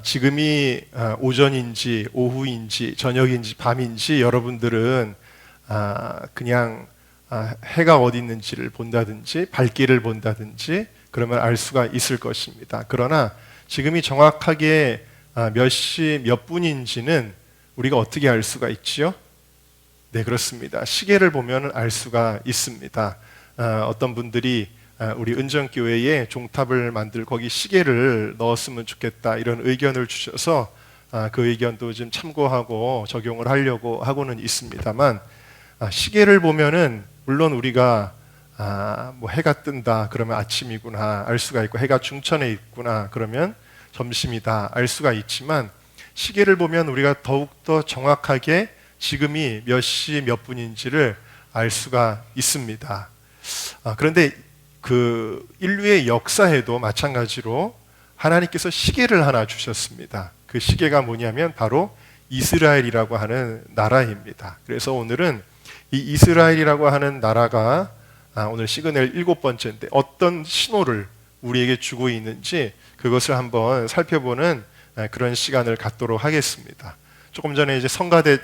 지금이 오전인지 오후인지 저녁인지 밤인지 여러분들은 그냥 해가 어디 있는지를 본다든지 밝기를 본다든지 그러면 알 수가 있을 것입니다. 그러나 지금이 정확하게 몇 시 몇 분인지는 우리가 어떻게 알 수가 있지요? 네, 그렇습니다. 시계를 보면 알 수가 있습니다. 어떤 분들이 우리 은정교회에 종탑을 만들 거기 시계를 넣었으면 좋겠다 이런 의견을 주셔서 그 의견도 좀 참고하고 적용을 하려고 하고는 있습니다만, 시계를 보면은 물론 우리가 뭐 해가 뜬다 그러면 아침이구나 알 수가 있고, 해가 중천에 있구나 그러면 점심이다 알 수가 있지만, 시계를 보면 우리가 더욱더 정확하게 지금이 몇 시 몇 분인지를 알 수가 있습니다. 그런데 그 인류의 역사에도 마찬가지로 하나님께서 시계를 하나 주셨습니다. 그 시계가 뭐냐면 바로 이스라엘이라고 하는 나라입니다. 그래서 오늘은 이 이스라엘이라고 하는 나라가 오늘 시그널 7번째인데 어떤 신호를 우리에게 주고 있는지 그것을 한번 살펴보는 그런 시간을 갖도록 하겠습니다. 조금 전에 이제 성가대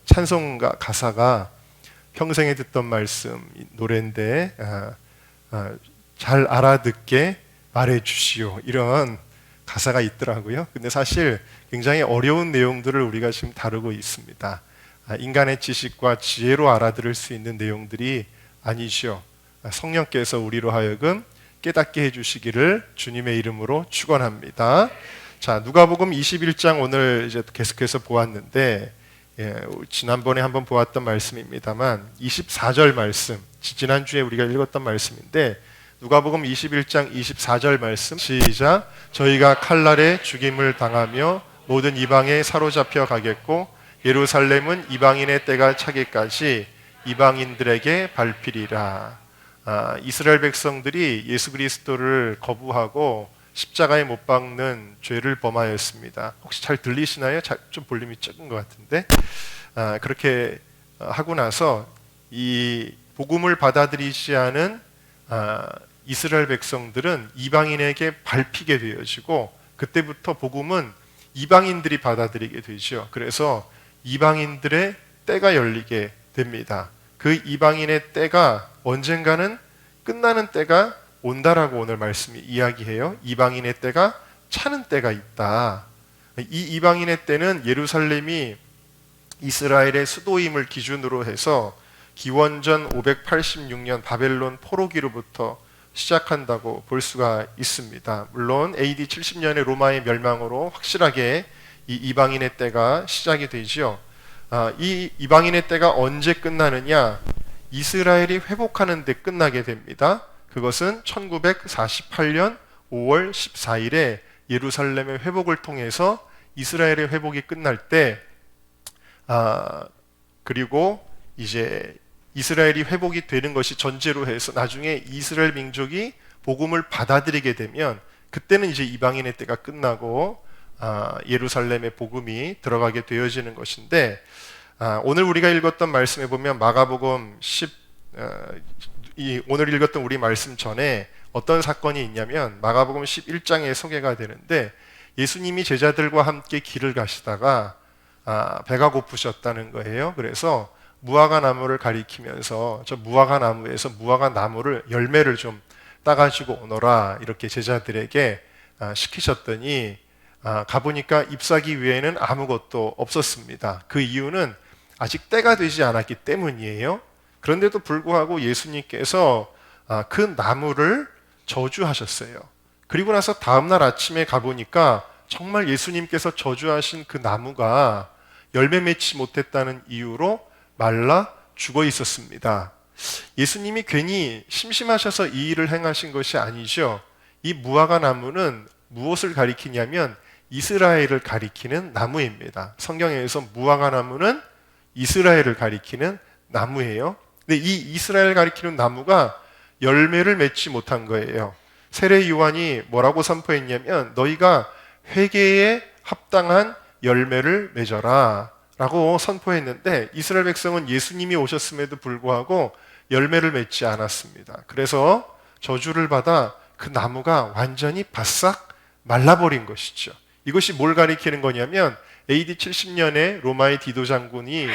찬송가 가사가 평생에 듣던 말씀 노래인데 잘 알아듣게 말해주시오 이런 가사가 있더라고요. 근데 사실 굉장히 어려운 내용들을 우리가 지금 다루고 있습니다. 인간의 지식과 지혜로 알아들을 수 있는 내용들이 아니죠. 성령께서 우리로 하여금 깨닫게 해주시기를 주님의 이름으로 축원합니다. 자, 누가복음 21장 오늘 이제 계속해서 보았는데, 지난번에 한번 보았던 말씀입니다만 24절 말씀, 지난주에 우리가 읽었던 말씀인데 누가복음 21장 24절 말씀 시작. 저희가 칼날에 죽임을 당하며 모든 이방에 사로잡혀 가겠고 예루살렘은 이방인의 때가 차기까지 이방인들에게 밟히리라. 이스라엘 백성들이 예수 그리스도를 거부하고 십자가에 못 박는 죄를 범하였습니다. 혹시 잘 들리시나요? 좀 볼륨이 적은 것 같은데 그렇게 하고 나서 이 복음을 받아들이지 않은 이스라엘 백성들은 이방인에게 밟히게 되어지고, 그때부터 복음은 이방인들이 받아들이게 되죠. 그래서 이방인들의 때가 열리게 됩니다. 그 이방인의 때가 언젠가는 끝나는 때가 온다라고 오늘 말씀이 이야기해요. 이방인의 때가 차는 때가 있다. 이 이방인의 때는 예루살렘이 이스라엘의 수도임을 기준으로 해서 기원전 586년 바벨론 포로기로부터 시작한다고 볼 수가 있습니다. 물론 AD 70년의 로마의 멸망으로 확실하게 이 이방인의 때가 시작이 되지요. 이 이방인의 때가 언제 끝나느냐? 이스라엘이 회복하는 데 끝나게 됩니다. 그것은 1948년 5월 14일에 예루살렘의 회복을 통해서 이스라엘의 회복이 끝날 때, 그리고 이제 이스라엘이 회복이 되는 것이 전제로 해서 나중에 이스라엘 민족이 복음을 받아들이게 되면 그때는 이제 이방인의 때가 끝나고 예루살렘의 복음이 들어가게 되어지는 것인데, 오늘 우리가 읽었던 말씀에 보면 마가복음 오늘 읽었던 우리 말씀 전에 어떤 사건이 있냐면 마가복음 11장에 소개가 되는데, 예수님이 제자들과 함께 길을 가시다가 배가 고프셨다는 거예요. 그래서 무화과 나무를 가리키면서 저 무화과 나무에서 무화과 나무를 열매를 좀 따가지고 오너라 이렇게 제자들에게 시키셨더니 가보니까 잎사귀 외에는 아무것도 없었습니다. 그 이유는 아직 때가 되지 않았기 때문이에요. 그런데도 불구하고 예수님께서 그 나무를 저주하셨어요. 그리고 나서 다음날 아침에 가보니까 정말 예수님께서 저주하신 그 나무가 열매 맺지 못했다는 이유로 말라 죽어 있었습니다. 예수님이 괜히 심심하셔서 이 일을 행하신 것이 아니죠. 이 무화과 나무는 무엇을 가리키냐면 이스라엘을 가리키는 나무입니다. 성경에서 무화과 나무는 이스라엘을 가리키는 나무예요. 근데 이 이스라엘 가리키는 나무가 열매를 맺지 못한 거예요. 세례 요한이 뭐라고 선포했냐면 너희가 회개에 합당한 열매를 맺어라 라고 선포했는데, 이스라엘 백성은 예수님이 오셨음에도 불구하고 열매를 맺지 않았습니다. 그래서 저주를 받아 그 나무가 완전히 바싹 말라버린 것이죠. 이것이 뭘 가리키는 거냐면 AD 70년에 로마의 디도 장군이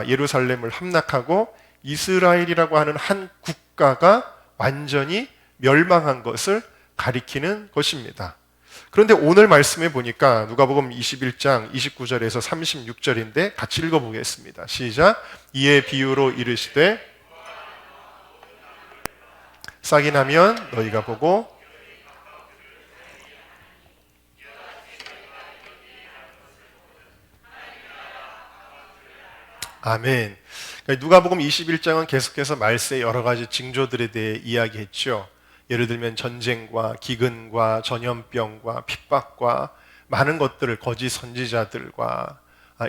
예루살렘을 함락하고 이스라엘이라고 하는 한 국가가 완전히 멸망한 것을 가리키는 것입니다. 그런데 오늘 말씀해 보니까 누가복음 21장 29절에서 36절인데 같이 읽어보겠습니다. 시작. 이에 비유로 이르시되 싹이 나면 너희가 보고 아멘. 그러니까 누가복음 21장은 계속해서 말세의 여러 가지 징조들에 대해 이야기했죠. 예를 들면 전쟁과 기근과 전염병과 핍박과 많은 것들을 거짓 선지자들과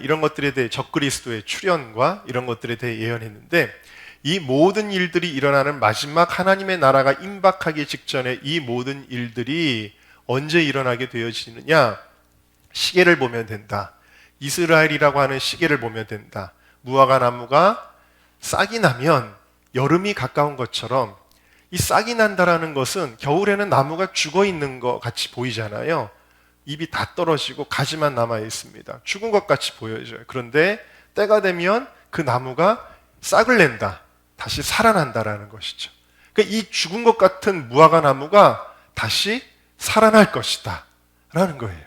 이런 것들에 대해 적그리스도의 출현과 이런 것들에 대해 예언했는데 이 모든 일들이 일어나는 마지막 하나님의 나라가 임박하기 직전에 이 모든 일들이 언제 일어나게 되어지느냐? 시계를 보면 된다. 이스라엘이라고 하는 시계를 보면 된다. 무화과 나무가 싹이 나면 여름이 가까운 것처럼 이 싹이 난다라는 것은 겨울에는 나무가 죽어 있는 것 같이 보이잖아요. 잎이 다 떨어지고 가지만 남아 있습니다. 죽은 것 같이 보여져요. 그런데 때가 되면 그 나무가 싹을 낸다. 다시 살아난다라는 것이죠. 그러니까 이 죽은 것 같은 무화과 나무가 다시 살아날 것이다. 라는 거예요.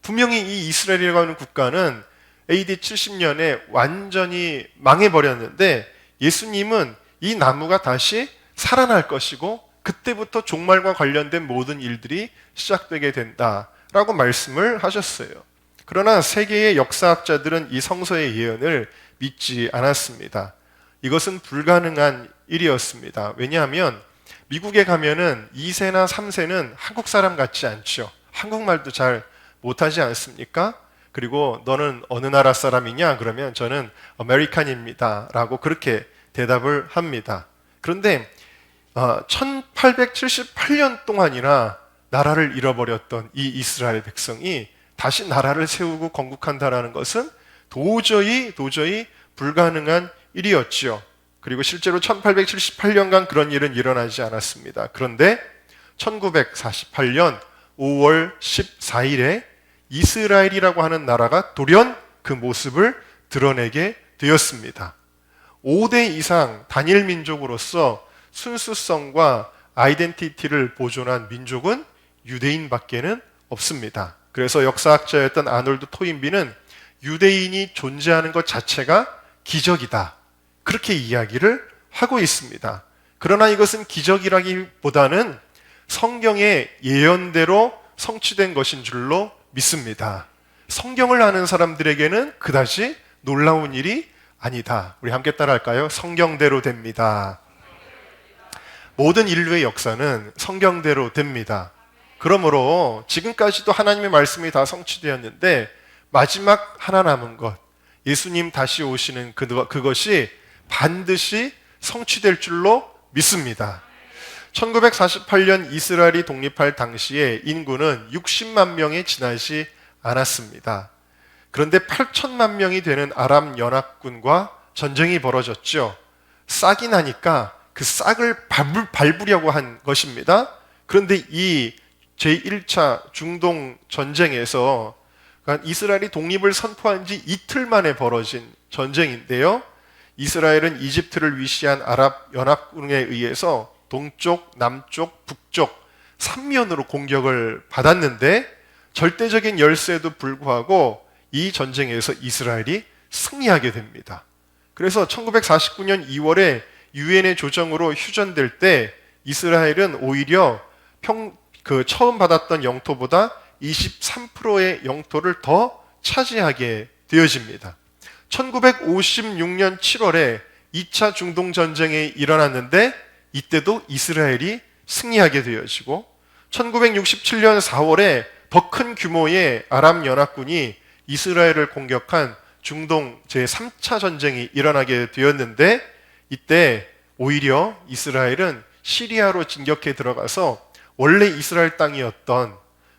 분명히 이 이스라엘이라고 하는 국가는 AD 70년에 완전히 망해버렸는데 예수님은 이 나무가 다시 살아날 것이고 그때부터 종말과 관련된 모든 일들이 시작되게 된다라고 말씀을 하셨어요. 그러나 세계의 역사학자들은 이 성서의 예언을 믿지 않았습니다. 이것은 불가능한 일이었습니다. 왜냐하면 미국에 가면은 2세나 3세는 한국 사람 같지 않죠. 한국말도 잘 못하지 않습니까? 그리고 너는 어느 나라 사람이냐? 그러면 저는 아메리칸입니다. 라고 그렇게 대답을 합니다. 그런데 1878년 동안이나 나라를 잃어버렸던 이 이스라엘 백성이 다시 나라를 세우고 건국한다는 것은 도저히 불가능한 일이었지요. 그리고 실제로 1878년간 그런 일은 일어나지 않았습니다. 그런데 1948년 5월 14일에 이스라엘이라고 하는 나라가 돌연 그 모습을 드러내게 되었습니다. 5대 이상 단일 민족으로서 순수성과 아이덴티티를 보존한 민족은 유대인밖에는 없습니다. 그래서 역사학자였던 아놀드 토인비는 유대인이 존재하는 것 자체가 기적이다. 그렇게 이야기를 하고 있습니다. 그러나 이것은 기적이라기보다는 성경의 예언대로 성취된 것인 줄로 믿습니다. 성경을 아는 사람들에게는 그다지 놀라운 일이 아니다. 우리 함께 따라할까요? 성경대로 됩니다. 모든 인류의 역사는 성경대로 됩니다. 그러므로 지금까지도 하나님의 말씀이 다 성취되었는데 마지막 하나 남은 것, 예수님 다시 오시는 그것이 반드시 성취될 줄로 믿습니다. 1948년 이스라엘이 독립할 당시에 인구는 60만 명에 지나지 않았습니다. 그런데 8천만 명이 되는 아랍 연합군과 전쟁이 벌어졌죠. 싹이 나니까 그 싹을 밟으려고 한 것입니다. 그런데 이 제1차 중동 전쟁에서 이스라엘이 독립을 선포한 지 이틀 만에 벌어진 전쟁인데요. 이스라엘은 이집트를 위시한 아랍 연합군에 의해서 동쪽, 남쪽, 북쪽 3면으로 공격을 받았는데 절대적인 열세에도 불구하고 이 전쟁에서 이스라엘이 승리하게 됩니다. 그래서 1949년 2월에 유엔의 조정으로 휴전될 때 이스라엘은 오히려 처음 받았던 영토보다 23%의 영토를 더 차지하게 되어집니다. 1956년 7월에 2차 중동전쟁이 일어났는데 이때도 이스라엘이 승리하게 되어지고 1967년 4월에 더 큰 규모의 아랍 연합군이 이스라엘을 공격한 중동 제3차 전쟁이 일어나게 되었는데 이때 오히려 이스라엘은 시리아로 진격해 들어가서 원래 이스라엘 땅이었던,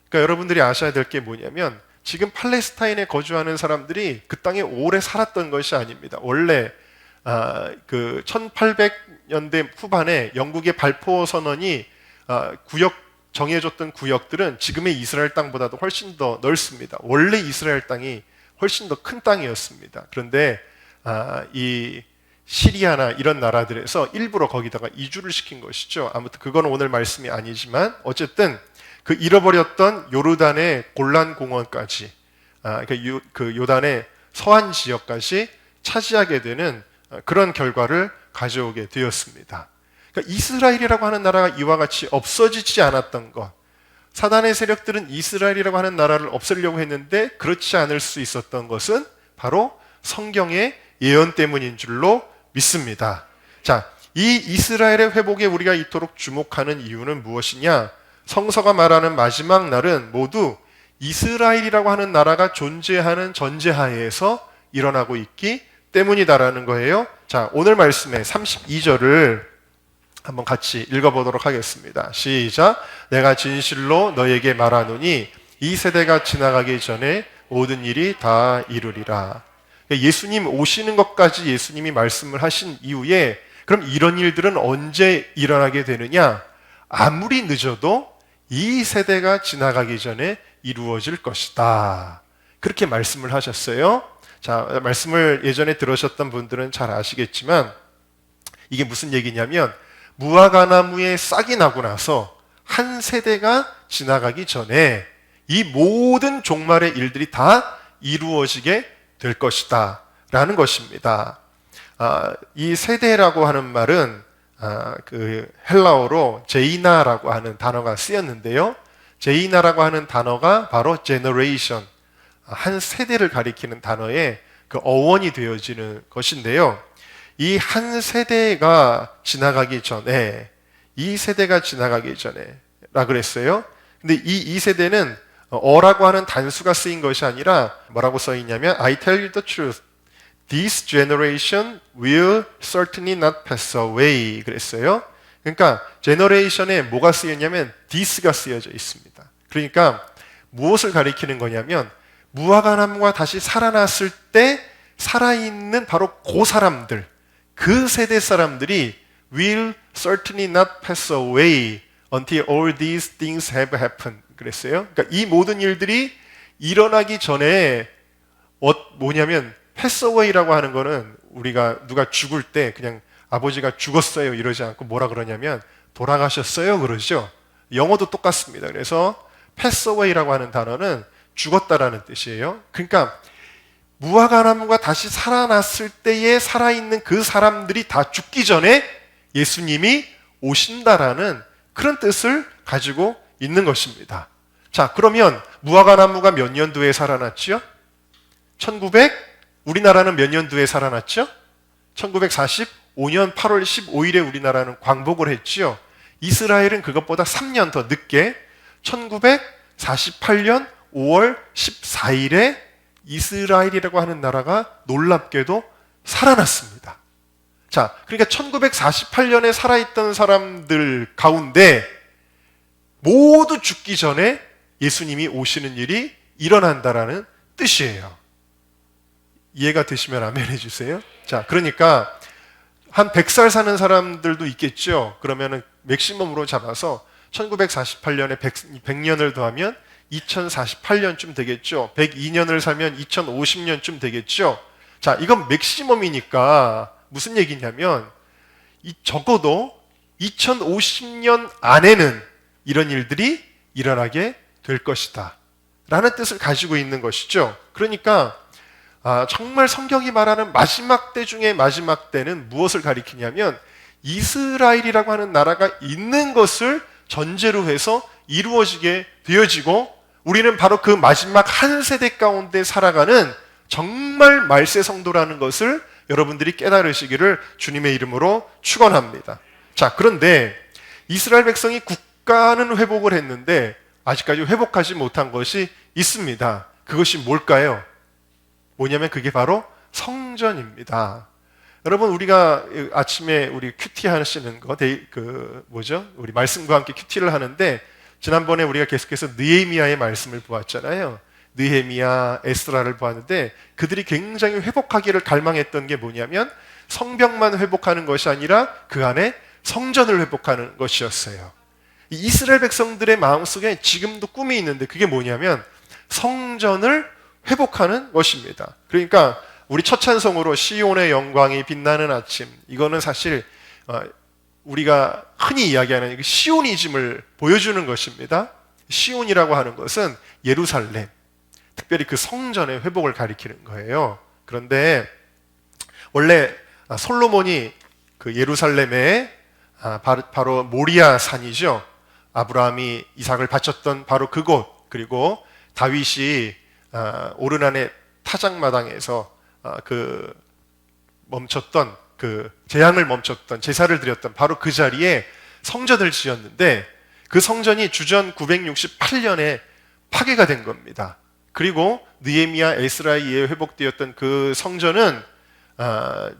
그러니까 여러분들이 아셔야 될 게 뭐냐면 지금 팔레스타인에 거주하는 사람들이 그 땅에 오래 살았던 것이 아닙니다. 원래 그 1800년대 후반에 영국의 발포 선언이 구역 정해줬던 구역들은 지금의 이스라엘 땅보다도 훨씬 더 넓습니다. 원래 이스라엘 땅이 훨씬 더 큰 땅이었습니다. 그런데 이 시리아나 이런 나라들에서 일부러 거기다가 이주를 시킨 것이죠. 아무튼 그건 오늘 말씀이 아니지만 어쨌든 그 잃어버렸던 요르단의 골란 공원까지, 그러니까 그 요단의 서안 지역까지 차지하게 되는 그런 결과를 가져오게 되었습니다. 그러니까 이스라엘이라고 하는 나라가 이와 같이 없어지지 않았던 것, 사단의 세력들은 이스라엘이라고 하는 나라를 없애려고 했는데 그렇지 않을 수 있었던 것은 바로 성경의 예언 때문인 줄로 믿습니다. 자, 이 이스라엘의 회복에 우리가 이토록 주목하는 이유는 무엇이냐? 성서가 말하는 마지막 날은 모두 이스라엘이라고 하는 나라가 존재하는 전제하에서 일어나고 있기 때문이다라는 거예요. 자, 오늘 말씀의 32절을 한번 같이 읽어보도록 하겠습니다. 시작. 내가 진실로 너에게 말하노니 이 세대가 지나가기 전에 모든 일이 다 이루리라. 예수님 오시는 것까지 예수님이 말씀을 하신 이후에 그럼 이런 일들은 언제 일어나게 되느냐? 아무리 늦어도 이 세대가 지나가기 전에 이루어질 것이다. 그렇게 말씀을 하셨어요. 자, 말씀을 예전에 들으셨던 분들은 잘 아시겠지만 이게 무슨 얘기냐면 무화과나무에 싹이 나고 나서 한 세대가 지나가기 전에 이 모든 종말의 일들이 다 이루어지게 될 것이다 라는 것입니다. 이 세대라고 하는 말은 그 헬라어로 제이나라고 하는 단어가 쓰였는데요. 제이나라고 하는 단어가 바로 generation, 한 세대를 가리키는 단어의 그 어원이 되어지는 것인데요. 이 한 세대가 지나가기 전에, 이 세대가 지나가기 전에 라 그랬어요. 근데 이 세대는 어라고 하는 단수가 쓰인 것이 아니라 뭐라고 써 있냐면 I tell you the truth. This generation will certainly not pass away 그랬어요. 그러니까 generation에 뭐가 쓰였냐면 this가 쓰여져 있습니다. 그러니까 무엇을 가리키는 거냐면 무화과나무가 다시 살아났을 때 살아있는 바로 그 사람들, 그 세대 사람들이 will certainly not pass away until all these things have happened 그랬어요. 그러니까 이 모든 일들이 일어나기 전에 뭐냐면 pass away라고 하는 거는 우리가 누가 죽을 때 그냥 아버지가 죽었어요 이러지 않고 뭐라 그러냐면 돌아가셨어요 그러죠. 영어도 똑같습니다. 그래서 pass away라고 하는 단어는 죽었다라는 뜻이에요. 그러니까 무화과나무가 다시 살아났을 때에 살아있는 그 사람들이 다 죽기 전에 예수님이 오신다라는 그런 뜻을 가지고 있는 것입니다. 자, 그러면 무화과나무가 몇 년도에 살아났죠? 우리나라는 몇 년도에 살아났죠? 1945년 8월 15일에 우리나라는 광복을 했죠. 이스라엘은 그것보다 3년 더 늦게 1948년 5월 14일에 이스라엘이라고 하는 나라가 놀랍게도 살아났습니다. 자, 그러니까 1948년에 살아있던 사람들 가운데 모두 죽기 전에 예수님이 오시는 일이 일어난다라는 뜻이에요. 이해가 되시면 아멘 해주세요. 자, 그러니까 한 100살 사는 사람들도 있겠죠. 그러면은 맥시멈으로 잡아서 1948년에 100년을 더하면 2048년쯤 되겠죠. 102년을 살면 2050년쯤 되겠죠. 자, 이건 맥시멈이니까 무슨 얘기냐면 적어도 2050년 안에는 이런 일들이 일어나게 될 것이다 라는 뜻을 가지고 있는 것이죠. 그러니까 정말 성경이 말하는 마지막 때 중에 마지막 때는 무엇을 가리키냐면 이스라엘이라고 하는 나라가 있는 것을 전제로 해서 이루어지게 되어지고 우리는 바로 그 마지막 한 세대 가운데 살아가는 정말 말세 성도라는 것을 여러분들이 깨달으시기를 주님의 이름으로 축원합니다. 자, 그런데 이스라엘 백성이 국가는 회복을 했는데 아직까지 회복하지 못한 것이 있습니다. 그것이 뭘까요? 뭐냐면 그게 바로 성전입니다. 여러분, 우리가 아침에 우리 큐티 하시는 거, 우리 말씀과 함께 큐티를 하는데 지난번에 우리가 계속해서 느헤미야의 말씀을 보았잖아요. 느헤미야, 에스라를 보았는데 그들이 굉장히 회복하기를 갈망했던 게 뭐냐면 성벽만 회복하는 것이 아니라 그 안에 성전을 회복하는 것이었어요. 이 이스라엘 백성들의 마음속에 지금도 꿈이 있는데 그게 뭐냐면 성전을 회복하는 것입니다. 그러니까 우리 첫 찬송으로 시온의 영광이 빛나는 아침, 이거는 사실 우리가 흔히 이야기하는 시오니즘을 보여주는 것입니다. 시온이라고 하는 것은 예루살렘, 특별히 그 성전의 회복을 가리키는 거예요. 그런데 원래 솔로몬이 그 예루살렘에 바로 모리아 산이죠. 아브라함이 이삭을 바쳤던 바로 그곳, 그리고 다윗이 오르난의 타작마당에서 그 멈췄던 그 재앙을 멈췄던 제사를 드렸던 바로 그 자리에 성전을 지었는데 그 성전이 주전 968년에 파괴가 된 겁니다. 그리고 느헤미야, 에스라에 의해 회복되었던 그 성전은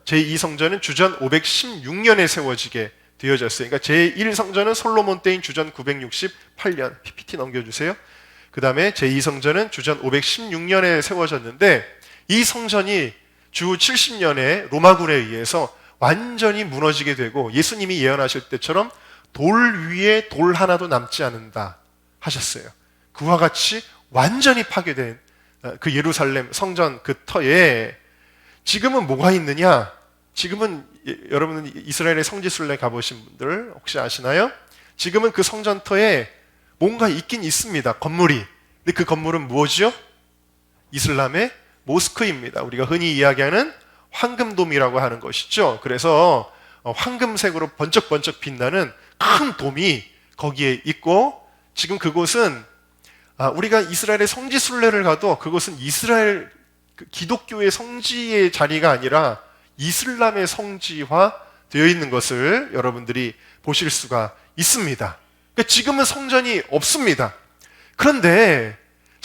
제2성전은 주전 516년에 세워지게 되어졌어요. 그러니까 제1성전은 솔로몬 때인 주전 968년, PPT 넘겨주세요. 그 다음에 제2성전은 주전 516년에 세워졌는데 이 성전이 주 70년에 로마군에 의해서 완전히 무너지게 되고 예수님이 예언하실 때처럼 돌 위에 돌 하나도 남지 않는다 하셨어요. 그와 같이 완전히 파괴된 그 예루살렘 성전 그 터에 지금은 뭐가 있느냐? 지금은 여러분은 이스라엘의 성지순례 가보신 분들 혹시 아시나요? 지금은 그 성전터에 뭔가 있긴 있습니다. 건물이. 근데 그 건물은 무엇이죠? 이슬람의 모스크입니다. 우리가 흔히 이야기하는 황금돔이라고 하는 것이죠. 그래서 황금색으로 번쩍번쩍 빛나는 큰 돔이 거기에 있고 지금 그곳은 우리가 이스라엘의 성지순례를 가도 그것은 이스라엘 기독교의 성지의 자리가 아니라 이슬람의 성지화 되어 있는 것을 여러분들이 보실 수가 있습니다. 그러니까 지금은 성전이 없습니다. 그런데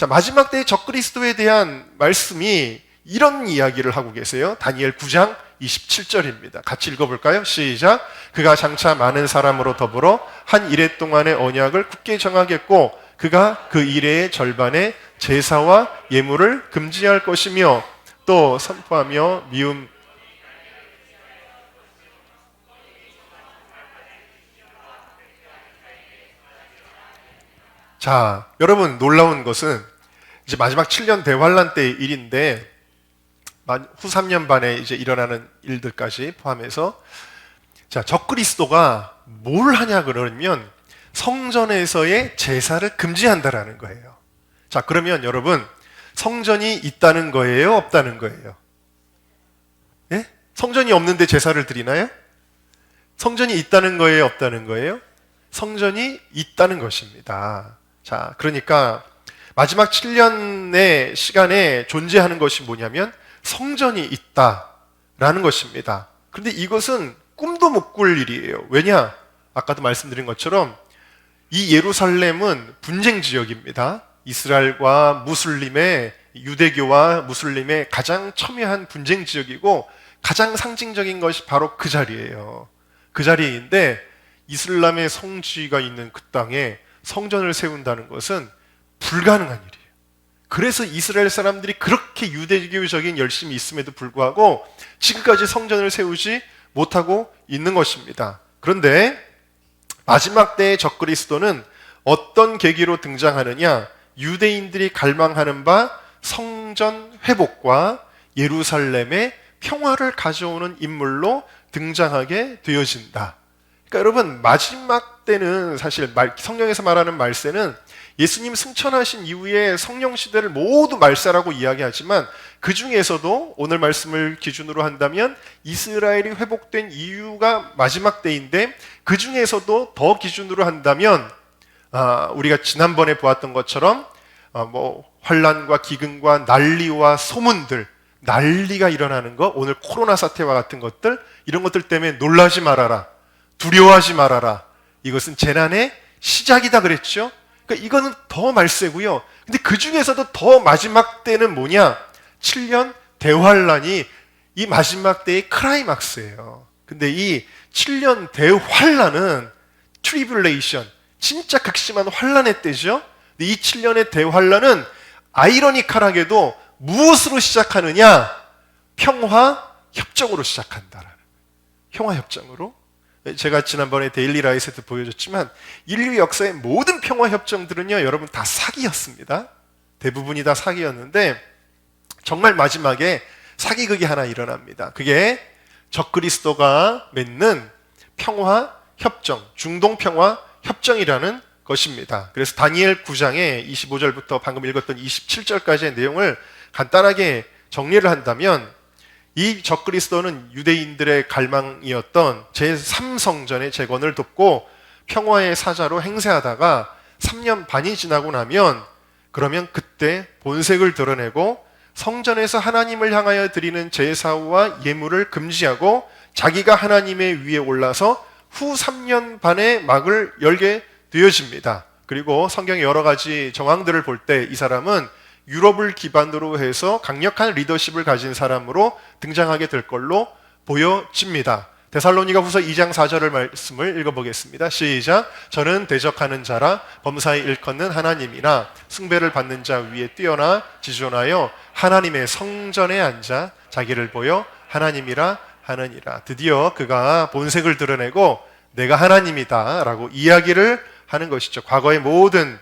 마지막 때의 적그리스도에 대한 말씀이 이런 이야기를 하고 계세요. 다니엘 9장 27절입니다. 같이 읽어볼까요? 시작. 그가 장차 많은 사람으로 더불어 한 이레 동안의 언약을 굳게 정하겠고 그가 그 이레의 절반의 제사와 예물을 금지할 것이며 또 선포하며 미움 자, 여러분 놀라운 것은 이제 마지막 7년 대환란 때의 일인데 후 3년 반에 이제 일어나는 일들까지 포함해서 적그리스도가 뭘 하냐 그러면 성전에서의 제사를 금지한다라는 거예요. 자, 그러면 여러분 성전이 있다는 거예요? 없다는 거예요? 예? 성전이 없는데 제사를 드리나요? 성전이 있다는 거예요? 없다는 거예요? 성전이 있다는 것입니다. 자, 그러니까 마지막 7년의 시간에 존재하는 것이 뭐냐면 성전이 있다라는 것입니다. 그런데 이것은 꿈도 못 꿀 일이에요. 왜냐? 아까도 말씀드린 것처럼 이 예루살렘은 분쟁 지역입니다. 이스라엘과 무슬림의 유대교와 무슬림의 가장 첨예한 분쟁 지역이고 가장 상징적인 것이 바로 그 자리예요. 그 자리인데 이슬람의 성지가 있는 그 땅에 성전을 세운다는 것은 불가능한 일이에요. 그래서 이스라엘 사람들이 그렇게 유대교적인 열심이 있음에도 불구하고 지금까지 성전을 세우지 못하고 있는 것입니다. 그런데 마지막 때의 적그리스도는 어떤 계기로 등장하느냐? 유대인들이 갈망하는 바 성전 회복과 예루살렘의 평화를 가져오는 인물로 등장하게 되어진다. 그러니까 여러분 마지막 때는 사실 성경에서 말하는 말세는 예수님 승천하신 이후에 성령 시대를 모두 말세라고 이야기하지만 그 중에서도 오늘 말씀을 기준으로 한다면 이스라엘이 회복된 이유가 마지막 때인데 그 중에서도 더 기준으로 한다면 우리가 지난번에 보았던 것처럼 환란과 기근과 난리와 소문들, 난리가 일어나는 것, 오늘 코로나 사태와 같은 것들, 이런 것들 때문에 놀라지 말아라, 두려워하지 말아라. 이것은 재난의 시작이다 그랬죠. 그러니까 이거는 더 말세고요. 근데 그 중에서도 더 마지막 때는 뭐냐? 7년 대환란이 이 마지막 때의 클라이막스예요. 근데 이 7년 대환란은 트리블레이션, 진짜 극심한 환란의 때죠. 근데 이 7년의 대환란은 아이러니컬하게도 무엇으로 시작하느냐? 평화 협정으로 시작한다라는. 평화 협정으로. 제가 지난번에 데일리 라이스에도 보여줬지만 인류 역사의 모든 평화 협정들은요, 여러분 다 사기였습니다. 대부분이 다 사기였는데 정말 마지막에 사기극이 하나 일어납니다. 그게 적그리스도가 맺는 평화 협정, 중동 평화 협정이라는 것입니다. 그래서 다니엘 9장의 25절부터 방금 읽었던 27절까지의 내용을 간단하게 정리를 한다면, 이 적그리스도는 유대인들의 갈망이었던 제3성전의 재건을 돕고 평화의 사자로 행세하다가 3년 반이 지나고 나면, 그러면 그때 본색을 드러내고 성전에서 하나님을 향하여 드리는 제사와 예물을 금지하고 자기가 하나님의 위에 올라서 후 3년 반의 막을 열게 되어집니다. 그리고 성경의 여러 가지 정황들을 볼 때 이 사람은 유럽을 기반으로 해서 강력한 리더십을 가진 사람으로 등장하게 될 걸로 보여집니다. 데살로니가 후서 2장 4절을 말씀을 읽어보겠습니다. 시작. 저는 대적하는 자라 범사에 일컫는 하나님이나 숭배를 받는 자 위에 뛰어나 지존하여 하나님의 성전에 앉아 자기를 보여 하나님이라 하느니라. 드디어 그가 본색을 드러내고 내가 하나님이다 라고 이야기를 하는 것이죠. 과거의 모든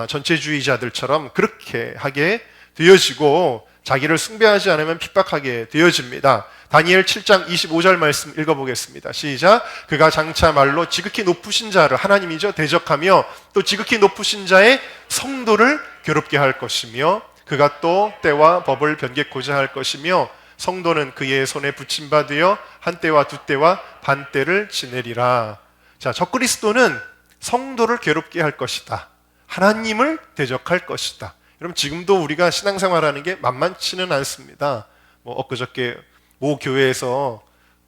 전체주의자들처럼 그렇게 하게 되어지고 자기를 숭배하지 않으면 핍박하게 되어집니다. 다니엘 7장 25절 말씀 읽어보겠습니다. 시작. 그가 장차 말로 지극히 높으신 자를, 하나님이죠, 대적하며 또 지극히 높으신 자의 성도를 괴롭게 할 것이며 그가 또 때와 법을 변개코자 할 것이며 성도는 그의 손에 붙임바 되어 한 때와 두 때와 반 때를 지내리라. 자, 적그리스도는 성도를 괴롭게 할 것이다. 하나님을 대적할 것이다. 여러분, 지금도 우리가 신앙생활하는 게 만만치는 않습니다. 엊그저께 모 교회에서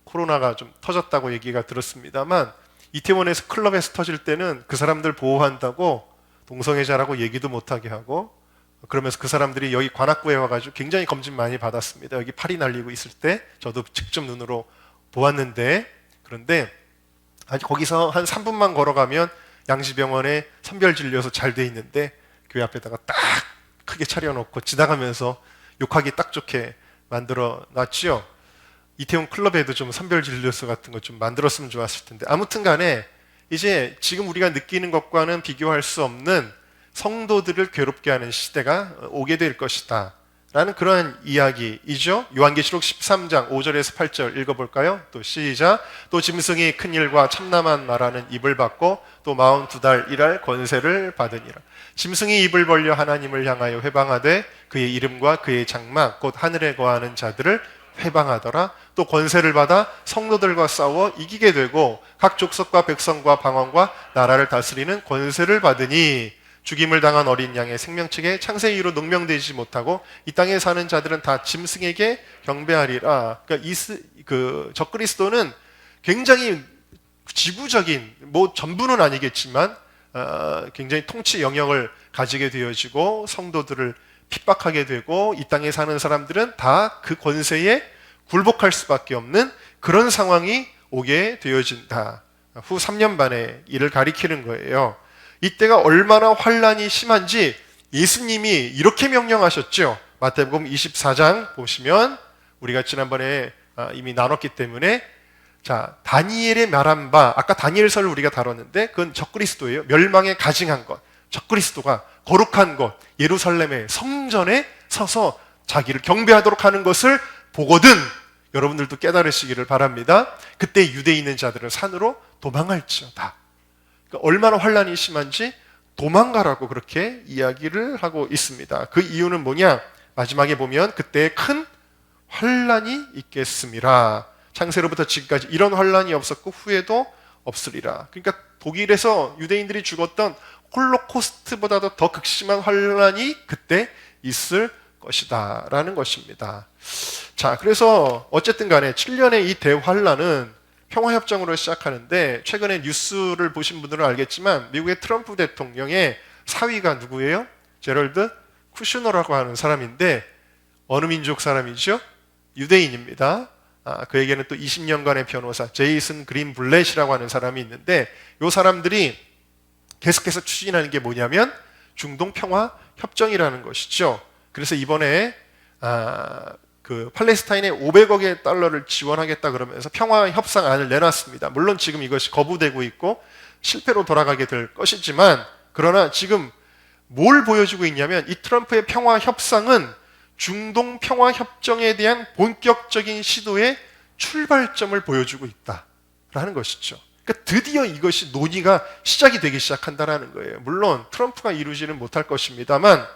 코로나가 좀 터졌다고 얘기가 들었습니다만, 이태원에서 클럽에서 터질 때는 그 사람들 보호한다고 동성애자라고 얘기도 못하게 하고, 그러면서 그 사람들이 여기 관악구에 와가지고 굉장히 검진 많이 받았습니다. 여기 팔이 날리고 있을 때 저도 직접 눈으로 보았는데, 그런데 아직 거기서 한 3분만 걸어가면 양지병원에 선별진료소 잘 돼 있는데 교회 앞에다가 딱 크게 차려놓고 지나가면서 욕하기 딱 좋게 만들어 놨지요. 이태원 클럽에도 좀 선별진료소 같은 거 좀 만들었으면 좋았을 텐데, 아무튼 간에 이제 지금 우리가 느끼는 것과는 비교할 수 없는 성도들을 괴롭게 하는 시대가 오게 될 것이다 라는 그러한 이야기이죠. 요한계시록 13장 5절에서 8절 읽어볼까요? 또 시작. 또 짐승이 큰 일과 참남한 말하는 입을 받고 또 42달 일할 권세를 받으니라. 짐승이 입을 벌려 하나님을 향하여 회방하되 그의 이름과 그의 장막 곧 하늘에 거하는 자들을 회방하더라. 또 권세를 받아 성도들과 싸워 이기게 되고 각 족속과 백성과 방언과 나라를 다스리는 권세를 받으니 죽임을 당한 어린 양의 생명책에 창세 이후로 농명되지 못하고 이 땅에 사는 자들은 다 짐승에게 경배하리라. 그러니까 적그리스도는 굉장히 지구적인, 전부는 아니겠지만 굉장히 통치 영역을 가지게 되어지고 성도들을 핍박하게 되고 이 땅에 사는 사람들은 다 그 권세에 굴복할 수밖에 없는 그런 상황이 오게 되어진다. 후 3년 반의 일을 가리키는 거예요. 이때가 얼마나 환란이 심한지 예수님이 이렇게 명령하셨죠. 마태복음 24장 보시면 우리가 지난번에 이미 나눴기 때문에, 자, 다니엘의 말한 바, 아까 다니엘서를 우리가 다뤘는데 그건 적그리스도예요. 멸망에 가증한 것, 적그리스도가 거룩한 것, 예루살렘의 성전에 서서 자기를 경배하도록 하는 것을 보거든 여러분들도 깨달으시기를 바랍니다. 그때 유대에 있는 자들은 산으로 도망할지어다. 그러니까 얼마나 환란이 심한지 도망가라고 그렇게 이야기를 하고 있습니다. 그 이유는 뭐냐? 마지막에 보면 그때 큰 환란이 있겠음이라. 창세로부터 지금까지 이런 환란이 없었고 후에도 없으리라. 그러니까 독일에서 유대인들이 죽었던 홀로코스트보다도 더 극심한 환란이 그때 있을 것이다 라는 것입니다. 자, 그래서 어쨌든 간에 7년의 이 대환란은 평화협정으로 시작하는데, 최근에 뉴스를 보신 분들은 알겠지만 미국의 트럼프 대통령의 사위가 누구예요? 제럴드 쿠슈너라고 하는 사람인데, 어느 민족 사람이죠? 유대인입니다. 그에게는 또 20년간의 변호사 제이슨 그린 블렛이라고 하는 사람이 있는데, 이 사람들이 계속해서 추진하는 게 뭐냐면 중동 평화 협정이라는 것이죠. 그래서 이번에 그 팔레스타인에 500억의 달러를 지원하겠다 그러면서 평화 협상안을 내놨습니다. 물론 지금 이것이 거부되고 있고 실패로 돌아가게 될 것이지만, 그러나 지금 뭘 보여주고 있냐면 이 트럼프의 평화 협상은 중동 평화 협정에 대한 본격적인 시도의 출발점을 보여주고 있다라는 것이죠. 그러니까 드디어 이것이 논의가 시작이 되기 시작한다라는 거예요. 물론 트럼프가 이루지는 못할 것입니다만,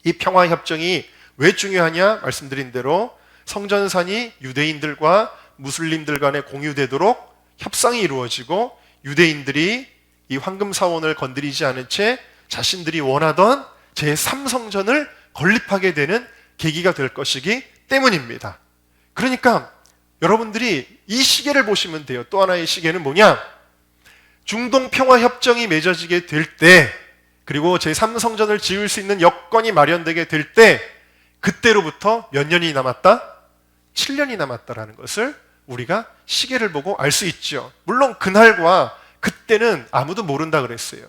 이 평화 협정이 왜 중요하냐? 말씀드린 대로 성전산이 유대인들과 무슬림들 간에 공유되도록 협상이 이루어지고, 유대인들이 이 황금사원을 건드리지 않은 채 자신들이 원하던 제3성전을 건립하게 되는 계기가 될 것이기 때문입니다. 그러니까 여러분들이 이 시계를 보시면 돼요. 또 하나의 시계는 뭐냐? 중동 평화협정이 맺어지게 될 때, 그리고 제3성전을 지을 수 있는 여건이 마련되게 될 때, 그때로부터 몇 년이 남았다? 7년이 남았다라는 것을 우리가 시계를 보고 알 수 있죠. 물론 그날과 그때는 아무도 모른다 그랬어요.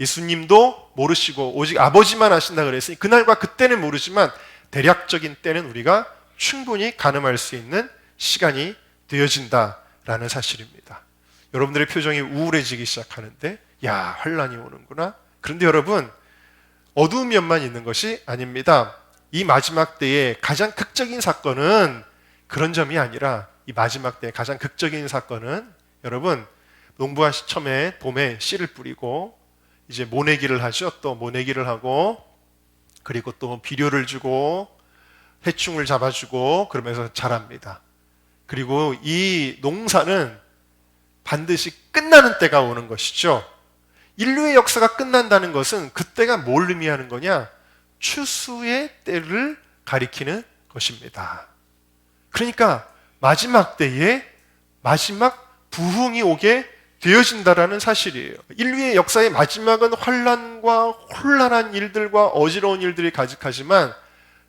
예수님도 모르시고 오직 아버지만 아신다 그랬으니 그날과 그때는 모르지만 대략적인 때는 우리가 충분히 가늠할 수 있는 시간이 되어진다라는 사실입니다. 여러분들의 표정이 우울해지기 시작하는데, 야, 환란이 오는구나. 그런데 여러분, 어두운 면만 있는 것이 아닙니다. 이 마지막 때의 가장 극적인 사건은 그런 점이 아니라, 이 마지막 때의 가장 극적인 사건은 여러분, 농부가 처음에 봄에 씨를 뿌리고 이제 모내기를 하죠. 또 모내기를 하고, 그리고 또 비료를 주고 해충을 잡아주고 그러면서 자랍니다. 그리고 이 농사는 반드시 끝나는 때가 오는 것이죠. 인류의 역사가 끝난다는 것은 그때가 뭘 의미하는 거냐? 추수의 때를 가리키는 것입니다. 그러니까 마지막 때에 마지막 부흥이 오게 되어진다라는 사실이에요. 인류의 역사의 마지막은 환란과 혼란한 일들과 어지러운 일들이 가득하지만,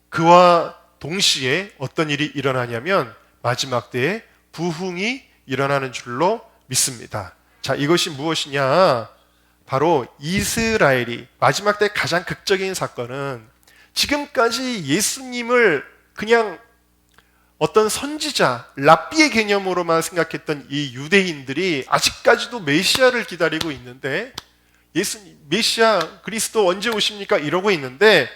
그와 동시에 어떤 일이 일어나냐면 마지막 때에 부흥이 일어나는 줄로 믿습니다. 자, 이것이 무엇이냐? 바로 이스라엘이, 마지막 때 가장 극적인 사건은 지금까지 예수님을 그냥 어떤 선지자, 랍비의 개념으로만 생각했던 이 유대인들이 아직까지도 메시아를 기다리고 있는데, 예수님, 메시아 그리스도 언제 오십니까? 이러고 있는데,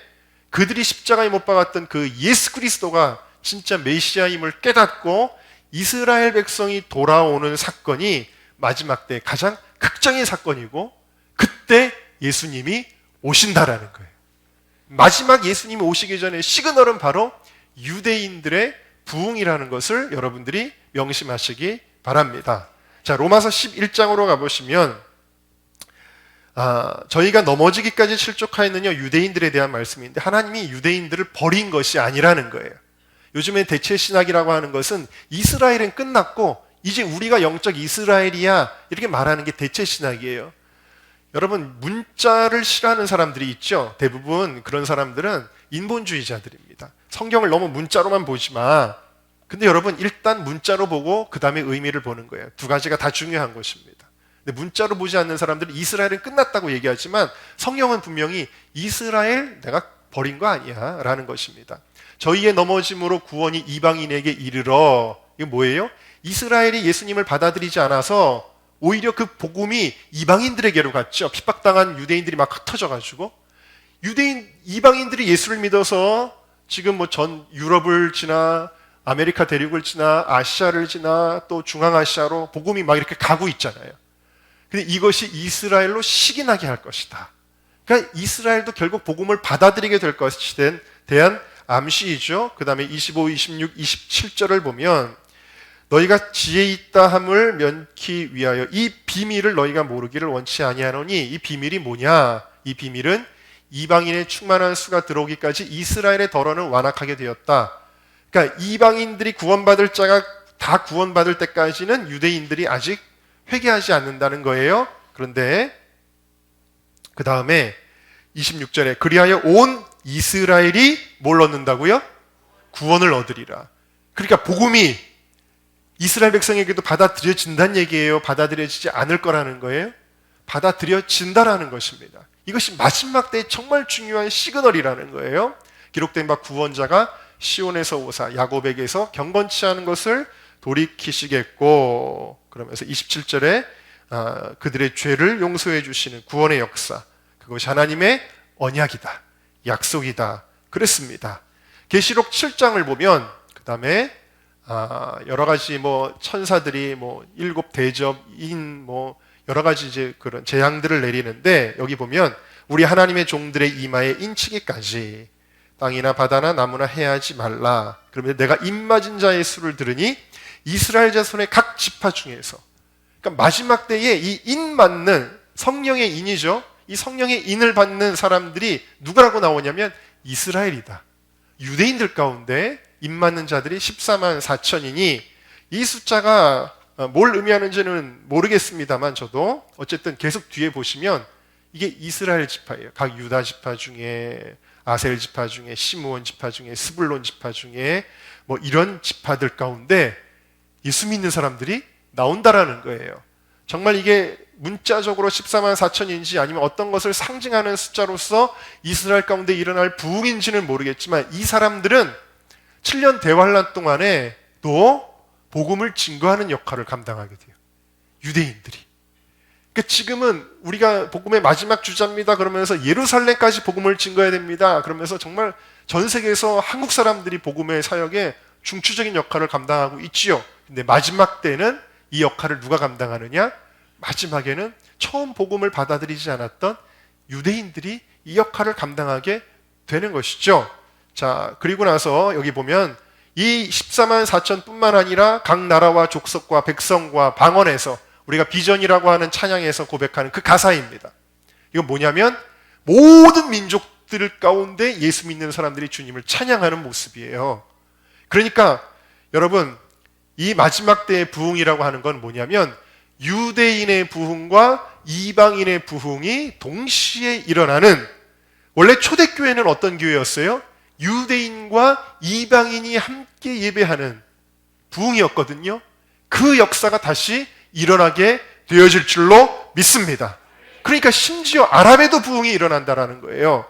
그들이 십자가에 못 박았던 그 예수 그리스도가 진짜 메시아임을 깨닫고 이스라엘 백성이 돌아오는 사건이 마지막 때 가장 극적인 사건이고, 그때 예수님이 오신다라는 거예요. 마지막 예수님이 오시기 전에 시그널은 바로 유대인들의 부흥이라는 것을 여러분들이 명심하시기 바랍니다. 자, 로마서 11장으로 가보시면, 저희가 넘어지기까지 실족하였느냐, 유대인들에 대한 말씀인데, 하나님이 유대인들을 버린 것이 아니라는 거예요. 요즘에 대체신학이라고 하는 것은 이스라엘은 끝났고 이제 우리가 영적 이스라엘이야, 이렇게 말하는 게 대체신학이에요. 여러분, 문자를 싫어하는 사람들이 있죠. 대부분 그런 사람들은 인본주의자들입니다. 성경을 너무 문자로만 보지 마. 근데 여러분, 일단 문자로 보고 그 다음에 의미를 보는 거예요. 두 가지가 다 중요한 것입니다. 근데 문자로 보지 않는 사람들은 이스라엘은 끝났다고 얘기하지만, 성경은 분명히 이스라엘 내가 버린 거 아니야 라는 것입니다. 저희의 넘어짐으로 구원이 이방인에게 이르러, 이거 뭐예요? 이스라엘이 예수님을 받아들이지 않아서 오히려 그 복음이 이방인들에게로 갔죠. 핍박당한 유대인들이 막 흩어져가지고, 이방인들이 예수를 믿어서 지금 뭐 전 유럽을 지나 아메리카 대륙을 지나 아시아를 지나 또 중앙아시아로 복음이 막 이렇게 가고 있잖아요. 근데 이것이 이스라엘로 식인하게 할 것이다. 그러니까 이스라엘도 결국 복음을 받아들이게 될 것에 대한 암시이죠. 그 다음에 25, 26, 27절을 보면, 너희가 지혜 있다 함을 면키 위하여 이 비밀을 너희가 모르기를 원치 아니하노니, 이 비밀이 뭐냐? 이 비밀은 이방인의 충만한 수가 들어오기까지 이스라엘의 덜어는 완악하게 되었다. 그러니까 이방인들이 구원받을 자가 다 구원받을 때까지는 유대인들이 아직 회개하지 않는다는 거예요. 그런데 그 다음에 26절에 그리하여 온 이스라엘이 뭘 얻는다고요? 구원을 얻으리라. 그러니까 복음이 이스라엘 백성에게도 받아들여진다는 얘기예요? 받아들여지지 않을 거라는 거예요? 받아들여진다라는 것입니다. 이것이 마지막 때의 정말 중요한 시그널이라는 거예요. 기록된 바 구원자가 시온에서 오사 야곱에게서 경건치 않은 것을 돌이키시겠고, 그러면서 27절에 그들의 죄를 용서해 주시는 구원의 역사, 그것이 하나님의 언약이다, 약속이다 그랬습니다. 계시록 7장을 보면 그 다음에 여러 가지 천사들이 일곱 대접인 여러 가지 이제 그런 재앙들을 내리는데, 여기 보면 우리 하나님의 종들의 이마에 인치기까지 땅이나 바다나 나무나 해하지 말라. 그러면 내가 입 맞은 자의 수를 들으니 이스라엘 자손의 각 지파 중에서, 그러니까 마지막 때에 이 인 맞는 성령의 인이죠. 이 성령의 인을 받는 사람들이 누구라고 나오냐면 이스라엘이다. 유대인들 가운데 입 맞는 자들이 14만 4천이니, 이 숫자가 뭘 의미하는지는 모르겠습니다만 저도 어쨌든 계속 뒤에 보시면 이게 이스라엘 지파예요. 각 유다 지파 중에, 아셀 지파 중에, 시므온 지파 중에, 스불론 지파 중에 이런 지파들 가운데 예수 믿는 사람들이 나온다라는 거예요. 정말 이게 문자적으로 14만 4천인지 아니면 어떤 것을 상징하는 숫자로서 이스라엘 가운데 일어날 부흥인지는 모르겠지만, 이 사람들은 7년 대환란 동안에 또 복음을 증거하는 역할을 감당하게 돼요. 유대인들이. 그러니까 지금은 우리가 복음의 마지막 주자입니다 그러면서 예루살렘까지 복음을 증거해야 됩니다 그러면서 정말 전 세계에서 한국 사람들이 복음의 사역에 중추적인 역할을 감당하고 있지요. 근데 마지막 때는 이 역할을 누가 감당하느냐? 마지막에는 처음 복음을 받아들이지 않았던 유대인들이 이 역할을 감당하게 되는 것이죠. 자, 그리고 나서 여기 보면 이 14만 4천 뿐만 아니라 각 나라와 족속과 백성과 방언에서, 우리가 비전이라고 하는 찬양에서 고백하는 그 가사입니다. 이건 뭐냐면 모든 민족들 가운데 예수 믿는 사람들이 주님을 찬양하는 모습이에요. 그러니까 여러분, 이 마지막 때의 부흥이라고 하는 건 뭐냐면 유대인의 부흥과 이방인의 부흥이 동시에 일어나는, 원래 초대교회는 어떤 교회였어요? 유대인과 이방인이 함께 예배하는 부흥이었거든요. 그 역사가 다시 일어나게 되어질 줄로 믿습니다. 그러니까 심지어 아랍에도 부흥이 일어난다라는 거예요.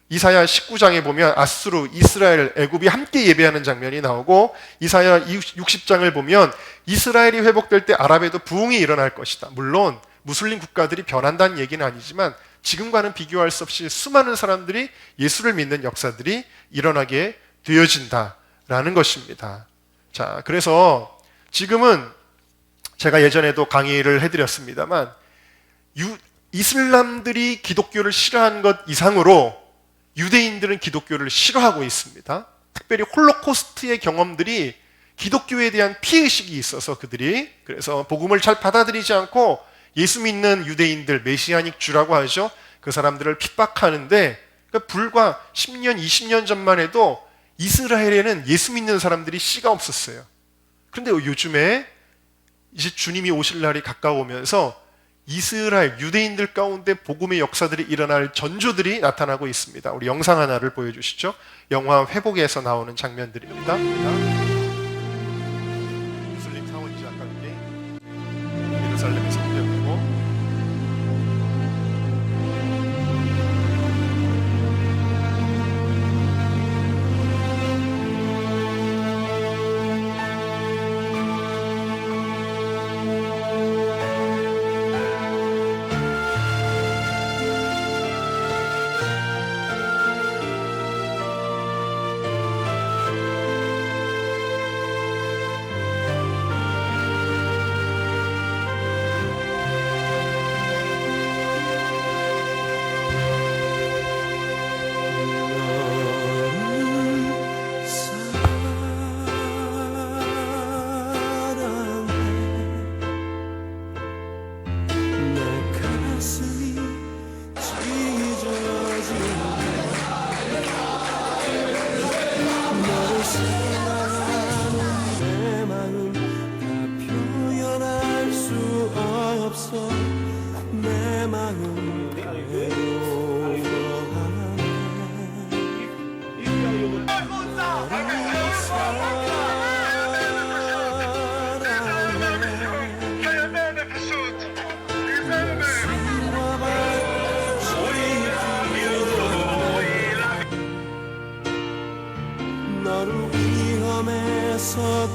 이사야 19장에 보면 아수르, 이스라엘, 애굽이 함께 예배하는 장면이 나오고, 이사야 60장을 보면 이스라엘이 회복될 때 아랍에도 부흥이 일어날 것이다. 물론 무슬림 국가들이 변한다는 얘기는 아니지만 지금과는 비교할 수 없이 수많은 사람들이 예수를 믿는 역사들이 일어나게 되어진다라는 것입니다. 자, 그래서 지금은 제가 예전에도 강의를 해드렸습니다만 이슬람들이 기독교를 싫어하는 것 이상으로 유대인들은 기독교를 싫어하고 있습니다. 특별히 홀로코스트의 경험들이 기독교에 대한 피해의식이 있어서 그들이, 그래서 복음을 잘 받아들이지 않고 예수 믿는 유대인들, 메시아닉 주라고 하죠. 그 사람들을 핍박하는데, 그러니까 불과 10년, 20년 전만 해도 이스라엘에는 예수 믿는 사람들이 씨가 없었어요. 그런데 요즘에 이제 주님이 오실 날이 가까우면서 이스라엘, 유대인들 가운데 복음의 역사들이 일어날 전조들이 나타나고 있습니다. 우리 영상 하나를 보여주시죠. 영화 회복에서 나오는 장면들입니다. 무슬림 사원지 아까운데 예루살렘의 성벽이고,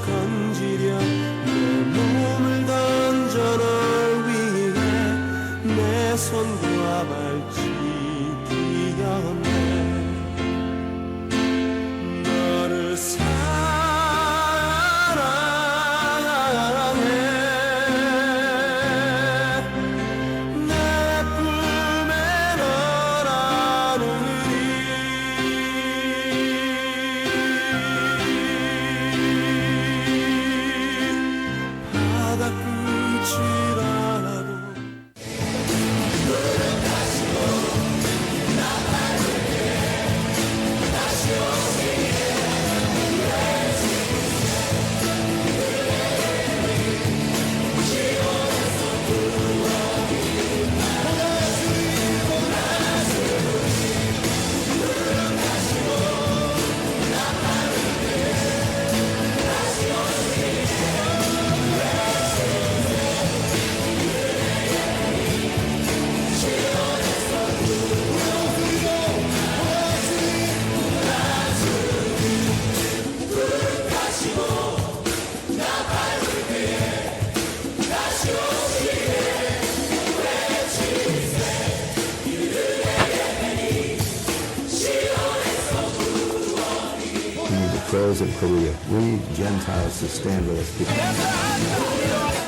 던지려 내 몸을 던져 널 위해 내 손과 발치 뛰었네. 너를 사랑해. 내 품에 너라느니 바다 끝이라도 prayers of Korea. We Gentiles to stand with us.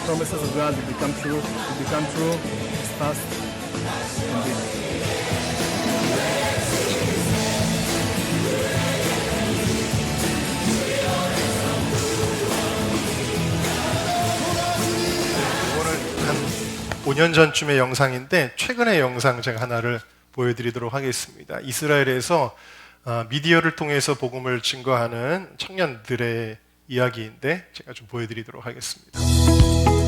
Promises of God will become true. Will become true. It's fast. Indeed. 이거는 한 5년 전쯤의 영상인데 최근의 영상 제가 하나를 보여드리도록 하겠습니다. 이스라엘에서 미디어를 통해서 복음을 증거하는 청년들의 이야기인데 제가 좀 보여드리도록 하겠습니다.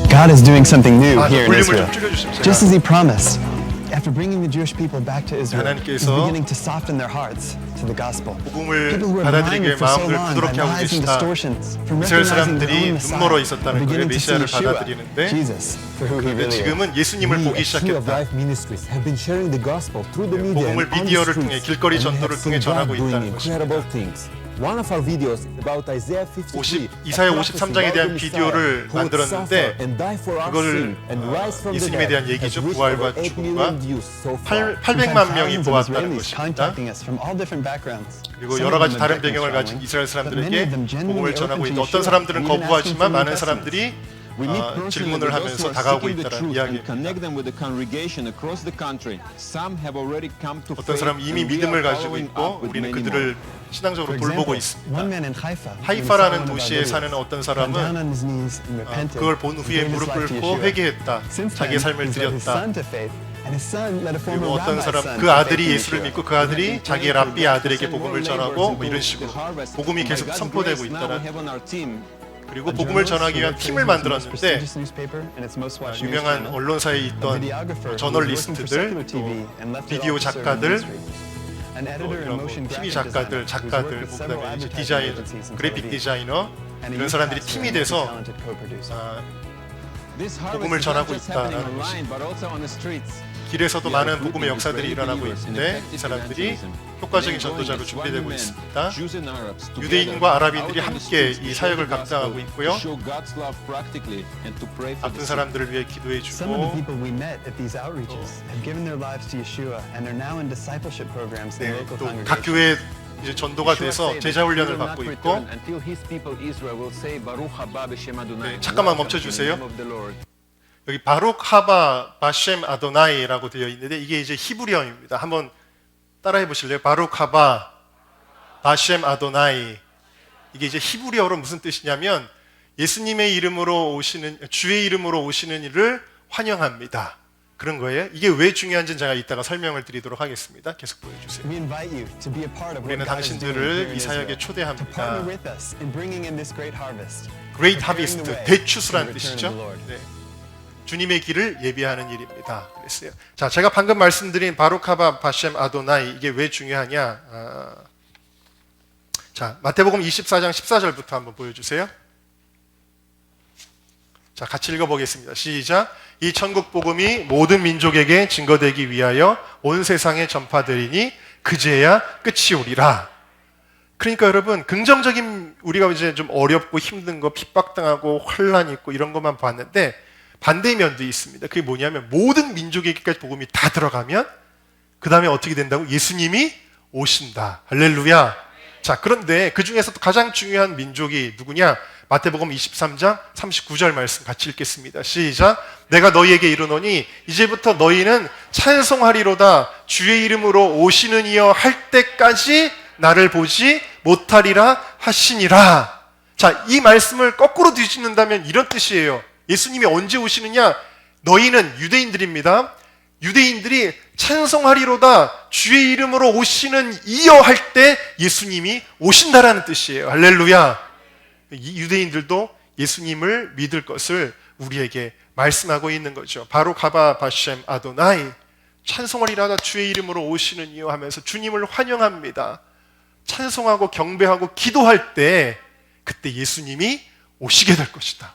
God is doing something new here in 볼륨을 Israel. 좀 줄여주시면 제가 Just as He promised, after bringing the Jewish people back to Israel, He's 하나님께서 beginning to soften their hearts to the gospel. 복음을 People who were 받아들이게 blinded for so 마음을 long by 부드럽게 하고 lies and 계시다. distortions, from 이스라엘 recognizing their 사람들이 own 눈멀어 Messiah, 있었다는 are 거예요. beginning to see 메시아를 Yeshua, 받아들이는데 Jesus, for who He 그런데 really is. 지금은 예수님을 보기 We at Tree of 시작했다. Life Ministries have been sharing the gospel through the media 복음을 and on the 미디어를 통해 streets, 길거리 and we 전도를 have 통해 seen God 전하고 doing 있다는 incredible 것입니다. things. One of our videos is about Isaiah 53, 이사야 a prophecy 53장에 about 대한 the 비디오를 Messiah who would 만들었는데 suffer and die for our 그거를 sin and rise from the 예수님에 대한 dead, 얘기죠. has reached 부활과 over 8 죽음과 million views so far. 800만 명이 Thousands of 보았다는 Israelis 것입니다. contacting us from all different backgrounds. 그리고 Some 여러 of 가지 them 다른 objecting 배경을 가진 strongly, 이스라엘 but many 사람들에게 of them genuinely 복음을 open 전하고 to 있다. 어떤 Yeshua 사람들은 and even asking 거부하지만 for new 많은 testaments. 사람들이 We meet personally 질문을 with those 하면서 who are 다가오고 seeking the 있다는 truth and 이야기입니다. connect them with the congregation across the country. Some have already come to 어떤 faith 사람은 이미 and we 믿음을 are 가지고 following 있고 up with 우리는 many 그들을 more. 신앙적으로 For 돌보고 example, 있습니다. one man in Haifa, 하이파라는 도시에 사는 어떤 got down 사람은 on his knees and repented, 그걸 본 후에 and gave his 무릎 life to 꿇고 Yeshua. 회개했다. Since 자기의 then, 삶을 he's led his 드렸다. son to faith, and his son led a former 그리고 어떤 rabbi's 사람 son 그 to 아들이 faith in 예수를 Yeshua. 믿고 그 아들이 자기의 랍비 아들에게 복음을 전하고 뭐 이런 식으로 복음이 계속 선포되고 있다는. 그리고 복음을 전하기 위한 팀을 만들었는데 유명한 언론사에 있던 저널리스트들, 또 비디오 작가들, 또 이런 TV 작가들, 그다음에 이제 디자인, 그래픽 디자이너 이런 사람들이 팀이 돼서 복음을 전하고 있다라는 것입니다. 길에서도 많은 복음의 역사들이 일어나고 있는데 이 사람들이 효과적인 전도자로 준비되고 있습니다. 유대인과 아랍인들이 함께 이 사역을 감당하고 있고요. 아픈 사람들을 위해 Some of the 기도해주고 people we met at these outreaches have given their lives to Yeshua and are now in discipleship programs in local 또 각 congregations. 교회 이제 전도가 돼서 제자 훈련을 받고 있고. 잠깐만 멈춰주세요. 여기 바룩 하바 바셴 아도나이라고 되어 있는데 이게 이제 히브리어입니다. 한번 따라해 보실래요? 바룩 하바 바셴 아도나이. 이게 이제 히브리어로 무슨 뜻이냐면 예수님의 이름으로 오시는, 주의 이름으로 오시는 이를 환영합니다. 그런 거예요. 이게 왜 중요한지는 제가 이따가 설명을 드리도록 하겠습니다. 계속 보여주세요. We invite you to be a part of what 우리는 God is doing here 당신들을 in 이 사역에 Israel. To 초대합니다. partner with us in bringing in this great harvest. Great Preparing Harvest, the way 대추수란 for the return 뜻이죠. of the Lord. 네. 주님의 길을 예비하는 일입니다. 그랬어요. 자, 제가 방금 말씀드린 바룩하바 바셴 아도나이 이게 왜 중요하냐? 자, 마태복음 24장 14절부터 한번 보여주세요. 자, 같이 읽어보겠습니다. 시작. 이 천국 복음이 모든 민족에게 증거되기 위하여 온 세상에 전파되리니 그제야 끝이 오리라. 그러니까 여러분, 긍정적인, 우리가 이제 좀 어렵고 힘든 거, 핍박당하고 환란 있고 이런 것만 봤는데 반대의 면도 있습니다. 그게 뭐냐면 모든 민족에게까지 복음이 다 들어가면 그 다음에 어떻게 된다고? 예수님이 오신다. 할렐루야. 자, 그런데 그 중에서도 가장 중요한 민족이 누구냐? 마태복음 23장 39절 말씀 같이 읽겠습니다. 시작. 내가 너희에게 이르노니 이제부터 너희는 찬송하리로다. 주의 이름으로 오시는 이여 할 때까지 나를 보지 못하리라 하시니라. 자, 이 말씀을 거꾸로 뒤집는다면 이런 뜻이에요. 예수님이 언제 오시느냐? 너희는 유대인들입니다. 유대인들이 찬송하리로다 주의 이름으로 오시는 이여 할 때 예수님이 오신다라는 뜻이에요. 할렐루야. 이 유대인들도 예수님을 믿을 것을 우리에게 말씀하고 있는 거죠. 바로 가바 바셈 아도나이, 찬송하리로다 주의 이름으로 오시는 이여 하면서 주님을 환영합니다. 찬송하고 경배하고 기도할 때 그때 예수님이 오시게 될 것이다.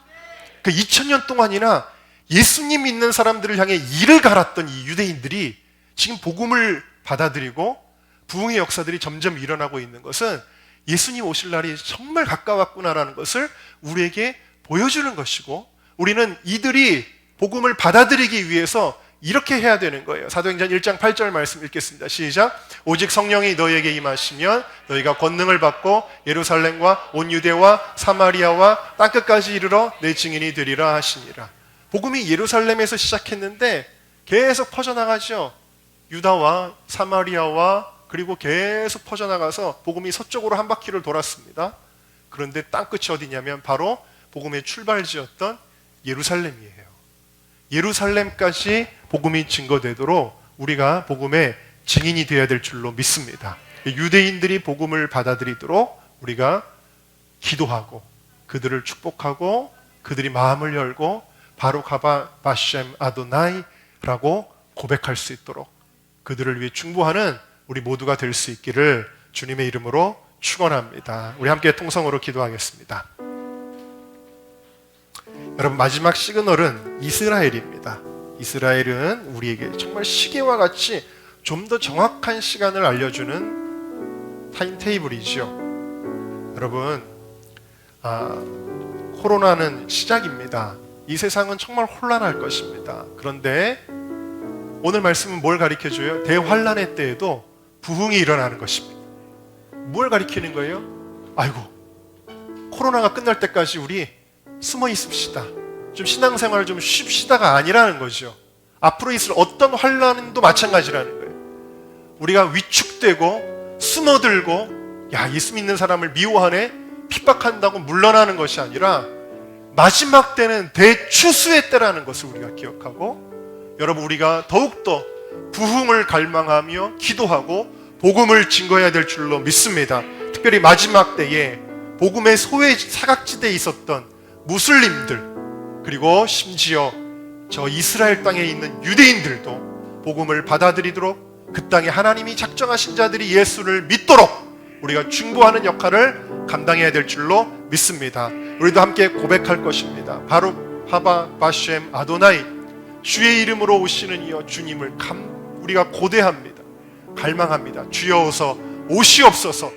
그 2000년 동안이나 예수님 믿는 사람들을 향해 이를 갈았던 이 유대인들이 지금 복음을 받아들이고 부흥의 역사들이 점점 일어나고 있는 것은 예수님 오실 날이 정말 가까웠구나라는 것을 우리에게 보여주는 것이고, 우리는 이들이 복음을 받아들이기 위해서 이렇게 해야 되는 거예요. 사도행전 1장 8절 말씀 읽겠습니다. 시작. 오직 성령이 너희에게 임하시면 너희가 권능을 받고 예루살렘과 온 유대와 사마리아와 땅끝까지 이르러 내 증인이 되리라 하시니라. 복음이 예루살렘에서 시작했는데 계속 퍼져나가죠. 유다와 사마리아와 그리고 계속 퍼져나가서 복음이 서쪽으로 한 바퀴를 돌았습니다. 그런데 땅끝이 어디냐면 바로 복음의 출발지였던 예루살렘이에요. 예루살렘까지 복음이 증거되도록 우리가 복음의 증인이 되어야 될 줄로 믿습니다. 유대인들이 복음을 받아들이도록 우리가 기도하고 그들을 축복하고 그들이 마음을 열고 바로 가바 바셈 아도나이라고 고백할 수 있도록 그들을 위해 중보하는 우리 모두가 될 수 있기를 주님의 이름으로 축원합니다. 우리 함께 통성으로 기도하겠습니다. 여러분, 마지막 시그널은 이스라엘입니다. 이스라엘은 우리에게 정말 시계와 같이 좀 더 정확한 시간을 알려주는 타임테이블이죠. 여러분, 코로나는 시작입니다. 이 세상은 정말 혼란할 것입니다. 그런데 오늘 말씀은 뭘 가르쳐줘요? 대환란의 때에도 부흥이 일어나는 것입니다. 뭘 가르치는 거예요? 아이고, 코로나가 끝날 때까지 우리 숨어 있읍시다. 좀 신앙생활을 좀 쉽시다가 아니라는 거죠. 앞으로 있을 어떤 환란도 마찬가지라는 거예요. 우리가 위축되고 숨어들고 야, 예수 믿는 사람을 미워하네, 핍박한다고 물러나는 것이 아니라 마지막 때는 대추수의 때라는 것을 우리가 기억하고, 여러분, 우리가 더욱더 부흥을 갈망하며 기도하고 복음을 증거해야 될 줄로 믿습니다. 특별히 마지막 때에 복음의 소외 사각지대에 있었던 무슬림들, 그리고 심지어 저 이스라엘 땅에 있는 유대인들도 복음을 받아들이도록 그 땅에 하나님이 작정하신 자들이 예수를 믿도록 우리가 중보하는 역할을 감당해야 될 줄로 믿습니다. 우리도 함께 고백할 것입니다. 바로 하바 바셈 아도나이, 주의 이름으로 오시는 이여 주님을 우리가 고대합니다. 갈망합니다. 주여 오서 오시옵소서.